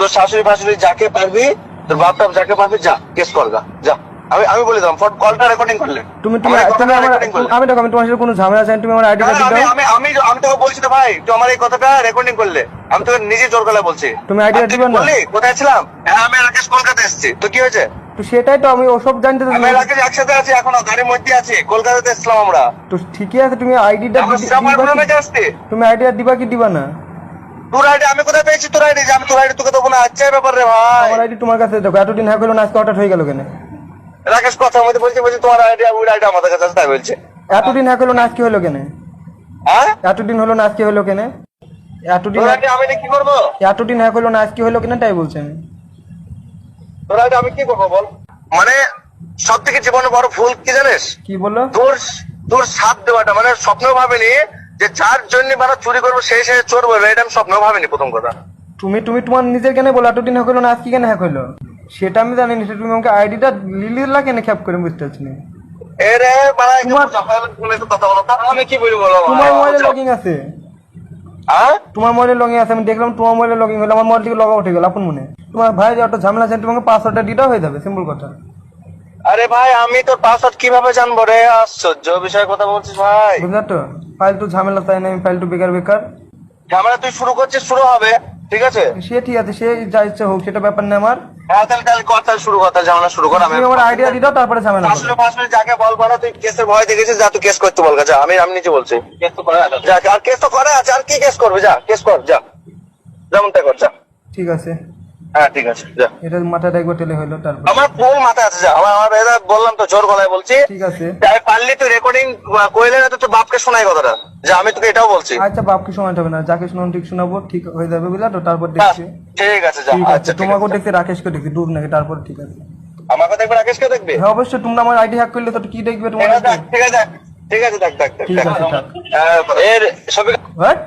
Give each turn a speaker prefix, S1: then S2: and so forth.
S1: তোর শাশুড়ি ফাশুড়ি যাকে পারবি, তোর বাপ টাপ যাকে পারবি, যা কেস কর গা, যা। আমি বলে দিলাম, ফোন কলটা রেকর্ডিং করলে
S2: তুমি তুমি
S1: আমার এই
S2: তুমি
S1: কথাটা
S2: আমার
S1: recording করলে।
S2: আমি দেখো আমি তোমার সাথে কোনো ঝামেলা চাই না, তুমি আমার আইডি
S1: না,
S2: কার্ড
S1: না,
S2: দাও।
S1: আমি তোকে বলছি তো ভাই, তুই আমার এই কথাটা রেকর্ডিং করলে, আমি তোকে নিজে জোর গলায় বলছি।
S2: তুমি ID
S1: আর তুই
S2: দিবা না?
S1: বললি কোথায় ছিলাম? হ্যাঁ, আমি রাকেশ কলকাতা এসেছি, তো কি হয়েছে?
S2: তো সেটাই তো আমি ওসব জানতে
S1: আমি রাকেশ একসাথে আছি, এখনো গাড়ির মধ্যে আছি, কলকাতাতে এসেছিলাম আমরা।
S2: তো ঠিকই আছে, তুমি আইডিটা
S1: আমার সামার প্রবলেমে আসছে।
S2: তুমি আইডিটা দিবা কি দিবা না?
S1: তোর আইডি আমি কোথায় পেয়েছি? তোর আইডি আমি তোর আইডি তোকে দেবো না, আচ্ছা ব্যাপার রে ভাই।
S2: আমার আইডি তোমার কাছে দেখো, এতদিন হ্যাক হলো না, আজকে হঠাৎ হয়ে গেল কেন?
S1: রাকেশ কথার মধ্যে বলছি তোমার আইডি, ওই আইডি আমাদের কাছে আছে, তাই বলছে।
S2: এতদিন হ্যাক হলো না, আজকে হলো কেন?
S1: হ্যাঁ,
S2: এতদিন হলো না, আজকে হলো কেন? এতদিন
S1: তোর আইডি আমি কি করবো?
S2: এতদিন হ্যাক হলো না, আজকে হলো কেন তাই বলছি আমি।
S1: তোর আইডি আমি কি করবো বল? মানে সব থেকে জীবনে বড় ভুল কি জানিস?
S2: কি বললো?
S1: তোর তোর সাথ দেওয়াটা, মানে স্বপ্নেও ভাবিনি যে যার জন্য মানে চুরি করবো সেই সে চোর বলবে, এটা আমি স্বপ্নেও ভাবিনি প্রথম কথা।
S2: তুমি তুমি তোমার নিজের কেন বলো এতদিন হ্যাক হলো না, আজকে কেন হ্যাক হলো? সেটা আমি জানি না, সেটা তুমি আমাকে আইডিটা লিলিলা কেন খ্যাপ করে বুঝতে পারছি না।
S1: এরে বাড়া,
S2: তোমার-
S1: কথা বলো তো, আমি কি বলবো বলো?
S2: তোমার মোবাইলে লগইন আছে,
S1: হ্যাঁ,
S2: তোমার মোবাইলে লগইন আছে, আমি দেখলাম তোমার মোবাইলে লগইন হলো, আমার মোবাইল থেকে লগ আউট হয়ে গেল আপন মনে। তোমার ভাই যে একটা ঝামেলা আছে, তোমাকে পাসওয়ার্ডটা দিতেও হয়ে যাবে, সিম্পল কথা।
S1: আরে ভাই আমি তোর পাসওয়ার্ড কিভাবে জানবো রে? আশ্চর্য বিষয়ে কথা বলছিস ভাই।
S2: বুঝলা তো? ফাইল তো ঝামেলা চাই না, আমি ফাইল তো বেকার বেকার।
S1: ঝামেলা তুই শুরু করছিস, শুরু হবে, ঠিক আছে?
S2: সে ঠিক আছে, সে যা ইচ্ছা হোক, সেটা ব্যাপার না আমার।
S1: হ্যাঁ, তাহলে কথা শুরু কর, তাহলে ঝামেলা শুরু কর। আমি
S2: তুমি আমার আইডিয়া দিদাও, তারপরে ঝামেলা করো।
S1: আসলে ফাসলে যাকে বল বলা, তুই কেসের ভয় দেখেছিস, যা তুই কেস করতে বল গা, যা। আমি নিচে বলছি, কেস তো করে আছে, যা। আর কেস তো করে আছে, আর কি কেস করবে? যা কেস কর, যা, যেমন তাই কর, যা।
S2: ঠিক আছে,
S1: হ্যাঁ ঠিক আছে, যা।
S2: এটা মাথায় একবার টেলে হইলো, তারপর
S1: আমার ফুল মাথায় আছে, যা। আমার এটা বললাম তো, জোর গলায় বলছি।
S2: ঠিক আছে।
S1: তাই পারলি তুই রেকর্ডিং কইলে না তো তোর বাপকে শোনাই কথাটা, যে আমি তোকে এটাও বলছি।
S2: আচ্ছা, বাপকে শোনাতে হবে না, যাকে শোনানো ঠিক শোনাবো, ঠিক হয়ে যাবে বুঝলা তো? তারপর
S1: হ্যাঁ,
S2: দেখছি।
S1: ঠিক আছে, যা।
S2: ঠিক আছে,
S1: আচ্ছা, ঠিক
S2: তোমাকেও
S1: আছে।
S2: দেখছি, রাকেশকে দেখছি, দূর নাকি, তারপর ঠিক আছে।
S1: আমাকে দেখবে, রাকেশকে দেখবে?
S2: হ্যাঁ অবশ্যই, তোমরা আমার আইডি হ্যাক করলে তো কি দেখবে তোমার?
S1: ঠিক আছে, ঠিক আছে, ঠিক আছে, দেখ,
S2: ঠিক আছে, থাক।
S1: এর সবই
S2: হোয়াট?